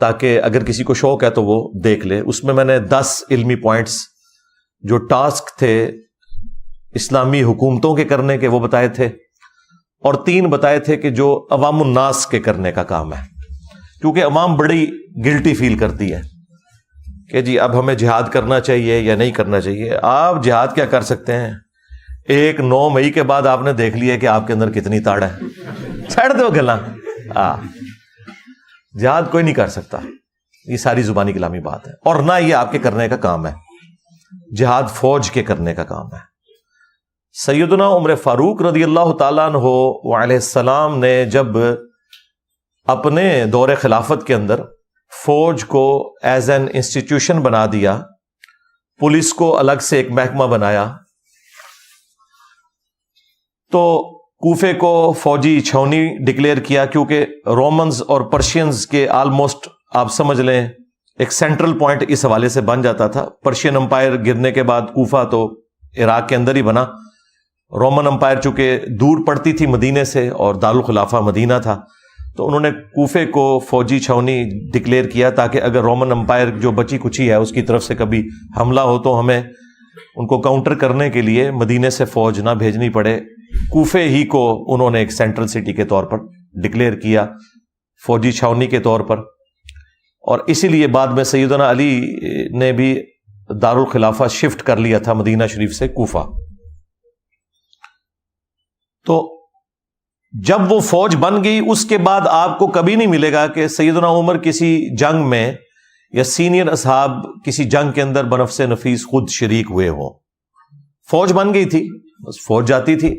تاکہ اگر کسی کو شوق ہے تو وہ دیکھ لے. اس میں نے 10 علمی پوائنٹس جو ٹاسک تھے اسلامی حکومتوں کے کرنے کے وہ بتائے تھے, اور 3 بتائے تھے کہ جو عوام الناس کے کرنے کا کام ہے, کیونکہ عوام بڑی گلٹی فیل کرتی ہے کہ جی اب ہمیں جہاد کرنا چاہیے یا نہیں کرنا چاہیے. آپ جہاد کیا کر سکتے ہیں؟ ایک 9 مئی کے بعد آپ نے دیکھ لیا کہ آپ کے اندر کتنی تاڑ ہے, چھڑ دو گلا. جہاد کوئی نہیں کر سکتا, یہ ساری زبانی کلامی بات ہے, اور نہ یہ آپ کے کرنے کا کام ہے. جہاد فوج کے کرنے کا کام ہے. سیدنا عمر فاروق رضی اللہ تعالیٰ عنہ علیہ السلام نے جب اپنے دور خلافت کے اندر فوج کو ایز این انسٹیٹیوشن بنا دیا, پولیس کو الگ سے ایک محکمہ بنایا, تو کوفے کو فوجی چھاونی ڈکلیئر کیا, کیونکہ رومنز اور پرشینز کے آلموسٹ آپ سمجھ لیں ایک سینٹرل پوائنٹ اس حوالے سے بن جاتا تھا. پرشین امپائر گرنے کے بعد کوفہ تو عراق کے اندر ہی بنا. رومن امپائر چونکہ دور پڑتی تھی مدینے سے اور دارالخلافہ مدینہ تھا, تو انہوں نے کوفے کو فوجی چھاونی ڈکلیئر کیا تاکہ اگر رومن امپائر جو بچی کچی ہے اس کی طرف سے کبھی حملہ ہو تو ہمیں ان کو کاؤنٹر کرنے کے لیے مدینے سے فوج نہ بھیجنی پڑے. کوفے ہی کو انہوں نے ایک سینٹرل سٹی کے طور پر ڈکلیئر کیا فوجی چھاونی کے طور پر, اور اسی لیے بعد میں سیدنا علی نے بھی دارالخلافہ شفٹ کر لیا تھا مدینہ شریف سے کوفہ. تو جب وہ فوج بن گئی اس کے بعد آپ کو کبھی نہیں ملے گا کہ سیدنا عمر کسی جنگ میں یا سینئر اصحاب کسی جنگ کے اندر بنفس نفیس خود شریک ہوئے ہوں. فوج بن گئی تھی, بس فوج جاتی تھی,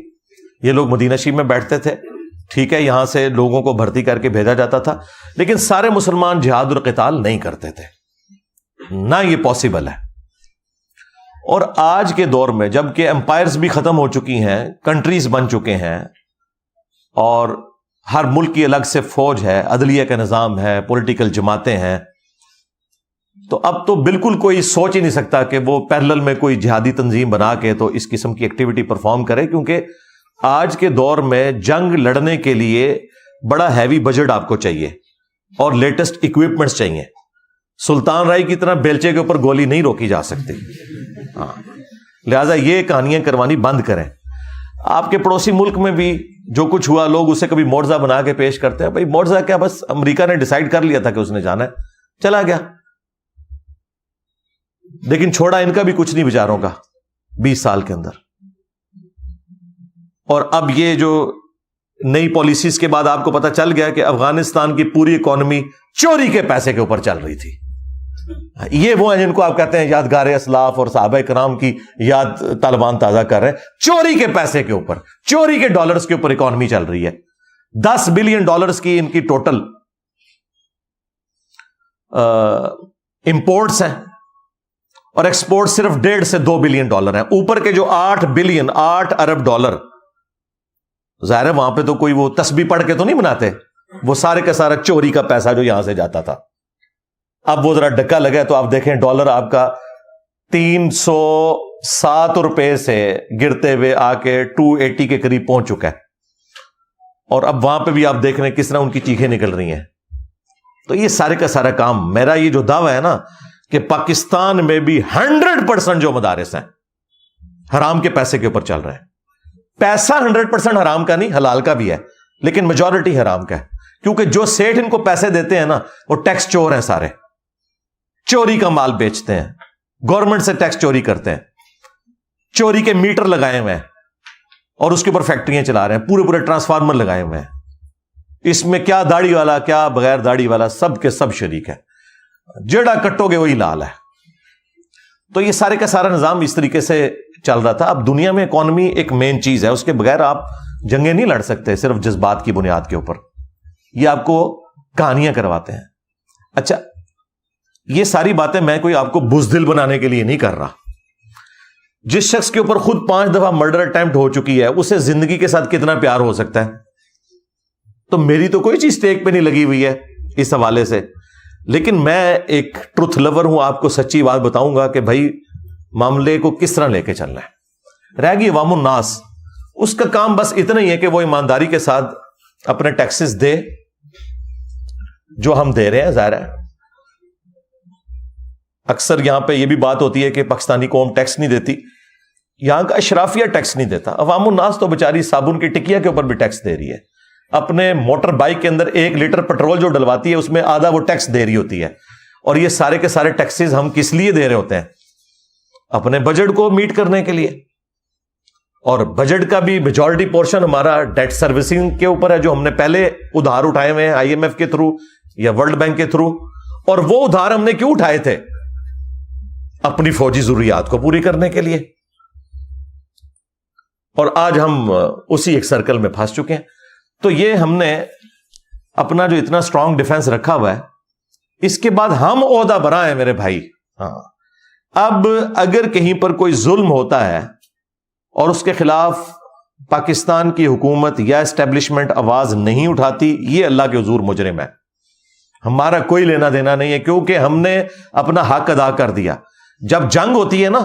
یہ لوگ مدینہ شریف میں بیٹھتے تھے, ٹھیک ہے, یہاں سے لوگوں کو بھرتی کر کے بھیجا جاتا تھا, لیکن سارے مسلمان جہاد اور قتال نہیں کرتے تھے, نہ یہ پاسبل ہے. اور آج کے دور میں جب کہ امپائرز بھی ختم ہو چکی ہیں, کنٹریز بن چکے ہیں, اور ہر ملک کی الگ سے فوج ہے, عدلیہ کا نظام ہے, پولیٹیکل جماعتیں ہیں, تو اب تو بالکل کوئی سوچ ہی نہیں سکتا کہ وہ پیرلل میں کوئی جہادی تنظیم بنا کے تو اس قسم کی ایکٹیویٹی پرفارم کرے, کیونکہ آج کے دور میں جنگ لڑنے کے لیے بڑا ہیوی بجٹ آپ کو چاہیے اور لیٹسٹ اکوپمنٹس چاہیے. سلطان رائی کی طرح بیلچے کے اوپر گولی نہیں روکی جا سکتی. لہذا یہ کہانیاں کروانی بند کریں. آپ کے پڑوسی ملک میں بھی جو کچھ ہوا لوگ اسے کبھی معجزہ بنا کے پیش کرتے ہیں. بھائی معجزہ کیا, بس امریکہ نے ڈیسائیڈ کر لیا تھا کہ اس نے جانا ہے, چلا گیا, لیکن چھوڑا ان کا بھی کچھ نہیں بیچاروں کا 20 سال کے اندر. اور اب یہ جو نئی پالیسیز کے بعد آپ کو پتا چل گیا کہ افغانستان کی پوری اکانومی چوری کے پیسے کے اوپر چل رہی تھی. یہ وہ ہیں جن کو آپ کہتے ہیں یادگار اسلاف اور صحابہ کرام کی یاد طالبان تازہ کر رہے ہیں. چوری کے پیسے کے اوپر, چوری کے ڈالرز کے اوپر اکانومی چل رہی ہے. $10 بلین کی ان کی ٹوٹل امپورٹس ہیں, اور ایکسپورٹ صرف $1.5 سے $2 بلین ہیں. اوپر کے جو 8 ارب ڈالر, ظاہر ہے وہاں پہ تو کوئی وہ تسبیح پڑھ کے تو نہیں بناتے, وہ سارے کا سارا چوری کا پیسہ جو یہاں سے جاتا تھا. اب وہ ذرا ڈکا لگا تو آپ دیکھیں ڈالر آپ کا 307 روپے سے گرتے ہوئے آ کے 280 کے قریب پہنچ چکا ہے, اور اب وہاں پہ بھی آپ دیکھ رہے ہیں کس طرح ان کی چیخیں نکل رہی ہیں. تو یہ سارے کا سارا کام, میرا یہ جو دعویٰ ہے نا کہ پاکستان میں بھی 100% جو مدارس ہیں حرام کے پیسے کے اوپر چل رہے ہیں. پیسہ 100% حرام کا نہیں, حلال کا بھی ہے, لیکن میجورٹی حرام کا ہے, کیونکہ جو سیٹھ ان کو پیسے دیتے ہیں نا وہ ٹیکس چور ہیں, سارے چوری کا مال بیچتے ہیں, گورنمنٹ سے ٹیکس چوری کرتے ہیں, چوری کے میٹر لگائے ہوئے ہیں اور اس کے اوپر فیکٹریاں چلا رہے ہیں, پورے ٹرانسفارمر لگائے ہوئے ہیں. اس میں کیا داڑھی والا کیا بغیر داڑھی والا سب کے سب شریک ہے, جیڑا کٹو گے وہی لال ہے. تو یہ سارے کا سارا نظام اس طریقے سے چل رہا تھا. اب دنیا میں اکانومی ایک مین چیز ہے, اس کے بغیر آپ جنگیں نہیں لڑ سکتے صرف جذبات کی بنیاد کے اوپر. یہ آپ کو کہانیاں کرواتے ہیں. اچھا, یہ ساری باتیں میں کوئی آپ کو بزدل بنانے کے لیے نہیں کر رہا. جس شخص کے اوپر خود 5 دفعہ مرڈر اٹیمپٹ ہو چکی ہے, اسے زندگی کے ساتھ کتنا پیار ہو سکتا ہے؟ تو میری تو کوئی چیز ٹیک پہ نہیں لگی ہوئی ہے اس حوالے سے, لیکن میں ایک ٹروتھ لور ہوں, آپ کو سچی بات بتاؤں گا کہ بھائی معاملے کو کس طرح لے کے چلنا ہے. رہ گئی عوام الناس, اس کا کام بس اتنا ہی ہے کہ وہ ایمانداری کے ساتھ اپنے ٹیکسز دے جو ہم دے رہے ہیں. ظاہر ہے اکثر یہاں پہ یہ بھی بات ہوتی ہے کہ پاکستانی قوم ٹیکس نہیں دیتی. یہاں کا اشرافیہ ٹیکس نہیں دیتا. عوام الناس تو بیچاری صابن کی ٹکیا کے اوپر بھی ٹیکس دے رہی ہے. اپنے موٹر بائک کے اندر 1 لیٹر پیٹرول جو ڈلواتی ہے اس میں آدھا وہ ٹیکس دے رہی ہوتی ہے. اور یہ سارے کے سارے ٹیکسز ہم کس لیے دے رہے ہوتے ہیں؟ اپنے بجٹ کو میٹ کرنے کے لیے. اور بجٹ کا بھی میجورٹی پورشن ہمارا ڈیٹ سروسنگ کے اوپر ہے, جو ہم نے پہلے ادھار اٹھائے ہوئے ہیں IMF کے تھرو یا ورلڈ بینک کے تھرو. اور وہ ادھار ہم نے کیوں اٹھائے تھے؟ اپنی فوجی ضروریات کو پوری کرنے کے لیے. اور آج ہم اسی ایک سرکل میں پھنس چکے ہیں. تو یہ ہم نے اپنا جو اتنا اسٹرانگ ڈیفنس رکھا ہوا ہے, اس کے بعد ہم عہدہ برآں ہیں میرے بھائی. ہاں, اب اگر کہیں پر کوئی ظلم ہوتا ہے اور اس کے خلاف پاکستان کی حکومت یا اسٹیبلشمنٹ آواز نہیں اٹھاتی, یہ اللہ کے حضور مجرم ہے. ہمارا کوئی لینا دینا نہیں ہے, کیونکہ ہم نے اپنا حق ادا کر دیا. جب جنگ ہوتی ہے نا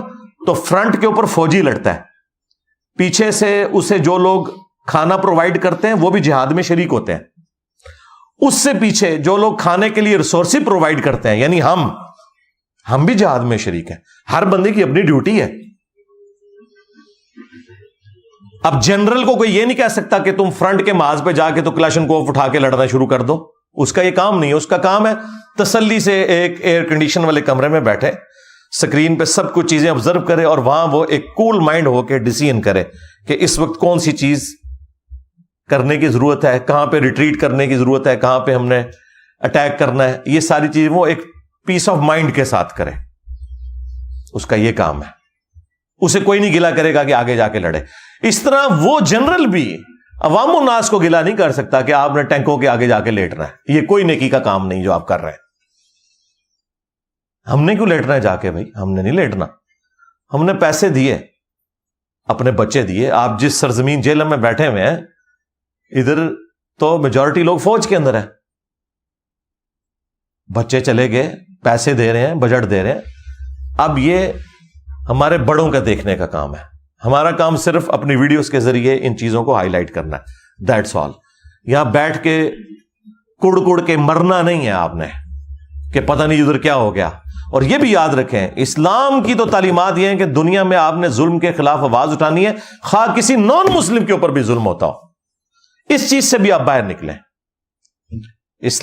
تو فرنٹ کے اوپر فوجی لڑتا ہے, پیچھے سے اسے جو لوگ کھانا پرووائڈ کرتے ہیں وہ بھی جہاد میں شریک ہوتے ہیں. اس سے پیچھے جو لوگ کھانے کے لیے ریسورسز پرووائڈ کرتے ہیں, یعنی ہم بھی جہاد میں شریک ہیں. ہر بندے کی اپنی ڈیوٹی ہے. اب جنرل کو کوئی یہ نہیں کہہ سکتا کہ تم فرنٹ کے محاذ پہ جا کے تو کلاشنکوف اٹھا کے لڑنا شروع کر دو. اس کا یہ کام نہیں ہے. اس کا کام ہے تسلی سے ایک ایئر کنڈیشن والے کمرے میں بیٹھے, سکرین پہ سب کچھ چیزیں آبزرو کرے, اور وہاں وہ ایک کول مائنڈ ہو کے ڈیسیژن کرے کہ اس وقت کون سی چیز کرنے کی ضرورت ہے, کہاں پہ ریٹریٹ کرنے کی ضرورت ہے, کہاں پہ ہم نے اٹیک کرنا ہے. یہ ساری چیزیں وہ ایک پیس آف مائنڈ کے ساتھ کرے. اس کا یہ کام ہے. اسے کوئی نہیں گلا کرے گا کہ آگے جا کے لڑے. اس طرح وہ جنرل بھی عوام الناس کو گلا نہیں کر سکتا کہ آپ نے ٹینکوں کے آگے جا کے لیٹنا ہے. یہ کوئی نیکی کا کام نہیں جو آپ کر رہے ہیں. ہم نے کیوں لیٹنا ہے جا کے؟ بھائی ہم نے نہیں لیٹنا. ہم نے پیسے دیے, اپنے بچے دیے. آپ جس سرزمین جیل میں بیٹھے ہوئے ہیں, ادھر تو میجورٹی لوگ فوج کے اندر ہیں. بچے چلے گئے, پیسے دے رہے ہیں, بجٹ دے رہے ہیں. اب یہ ہمارے بڑوں کا دیکھنے کا کام ہے. ہمارا کام صرف اپنی ویڈیوز کے ذریعے ان چیزوں کو ہائی لائٹ کرنا ہے. That's all. یہاں بیٹھ کے کڑ کے مرنا نہیں ہے آپ نے کہ پتہ نہیں ادھر کیا ہو گیا. اور یہ بھی یاد رکھیں, اسلام کی تو تعلیمات یہ ہیں کہ دنیا میں آپ نے ظلم کے خلاف آواز اٹھانی ہے, خواہ کسی نان مسلم کے اوپر بھی ظلم ہوتا ہو. اس چیز سے بھی آپ باہر نکلیں.